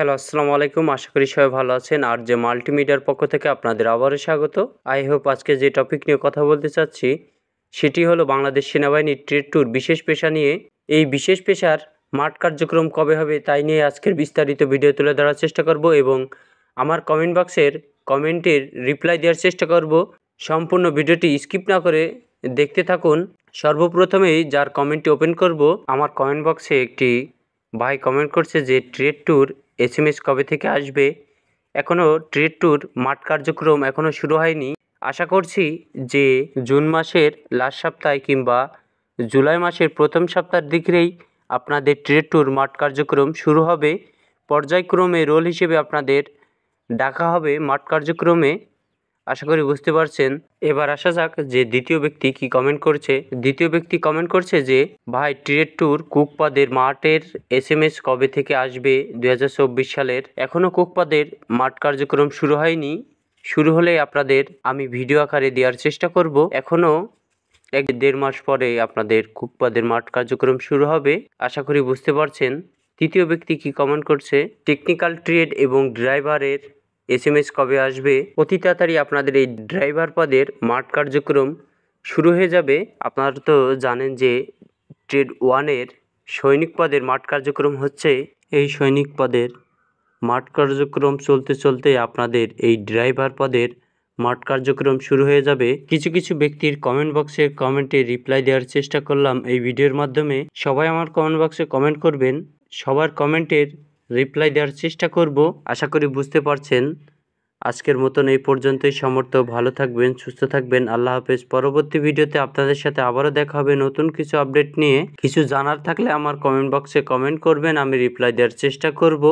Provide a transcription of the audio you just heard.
Hello, আসসালামু আলাইকুম। আশা করি সবাই ভালো আছেন। আর যে মাল্টিমিডিয়ার পক্ষ থেকে আপনাদের আবারও স্বাগত। আই হোপ আজকে যে টপিক নিয়ে কথা বলতে চাচ্ছি সেটি হলো বাংলাদেশ সেনাবাহিনীর ট্রেড ট্যুর বিশেষ পেশা নিয়ে। এই বিশেষ পেশার মাঠ কার্যক্রম কবে হবে তাই নিয়ে আজকের বিস্তারিত ভিডিও তুলে ধরার চেষ্টা করব এবং আমার কমেন্ট বক্সের কমেন্টের রিপ্লাই দেওয়ার চেষ্টা করব। সম্পূর্ণ ভিডিওটি স্কিপ না করে দেখতে থাকুন। সর্বপ্রথমেই যার কমেন্টটি ওপেন করব, আমার কমেন্ট বক্সে একটি ভাই কমেন্ট করছে যে ট্রেড ট্যুর SMS কবে থেকে আসবে। এখনও ট্রেড ট্যুর মাঠ কার্যক্রম এখনও শুরু হয়নি। আশা করছি যে জুন মাসের লাস্ট সপ্তাহে কিংবা জুলাই মাসের প্রথম সপ্তাহের দিকেই আপনাদের ট্রেড ট্যুর মাঠ কার্যক্রম শুরু হবে। পর্যায়ক্রমে রোল হিসেবে আপনাদের ডাকা হবে মাঠ কার্যক্রমে। আশা করি বুঝতে পারছেন। এবার আসা যাক যে দ্বিতীয় ব্যক্তি কি কমেন্ট করছে। দ্বিতীয় ব্যক্তি কমেন্ট করছে যে ভাই ট্রেড ট্যুর কুকপাদের মাঠের SMS কবে থেকে আসবে 2024 সালের। এখনও কুকপাদের মাঠ কার্যক্রম শুরু হয়নি। শুরু হলে আপনাদের আমি ভিডিও আকারে দেওয়ার চেষ্টা করব। এখনও 1-1.5 মাস পরে আপনাদের কুকপাদের মাঠ কার্যক্রম শুরু হবে। আশা করি বুঝতে পারছেন। তৃতীয় ব্যক্তি কি কমেন্ট করছে, টেকনিক্যাল ট্রেড এবং ড্রাইভারের SMS কবে আসবে। অতি তাড়াতাড়ি আপনাদের এই ড্রাইভার পদের মাঠ কার্যক্রম শুরু হয়ে যাবে। আপনারা তো জানেন যে ট্রেড 1-এর সৈনিক পদের মাঠ কার্যক্রম হচ্ছে। এই সৈনিক পদের মাঠ কার্যক্রম চলতে চলতে আপনাদের এই ড্রাইভার পদের মাঠ কার্যক্রম শুরু হয়ে যাবে। কিছু কিছু ব্যক্তির কমেন্ট বক্সে কমেন্টে রিপ্লাই দেওয়ার চেষ্টা করলাম এই ভিডিওর মাধ্যমে। সবাই আমার কমেন্ট বক্সে কমেন্ট করবেন, সবার কমেন্টের রিপ্লাই দেওয়ার চেষ্টা করব। আশা করি বুঝতে পারছেন। আজকের মতন এই পর্যন্তই। ভালো থাকবেন, সুস্থ থাকবেন। আল্লাহ হাফেজ। পরবর্তী ভিডিওতে আপনাদের সাথে আবারও দেখা হবে নতুন কিছু আপডেট নিয়ে। কিছু জানার থাকলে আমার কমেন্ট বক্সে কমেন্ট করবেন, আমি রিপ্লাই দেওয়ার চেষ্টা করব।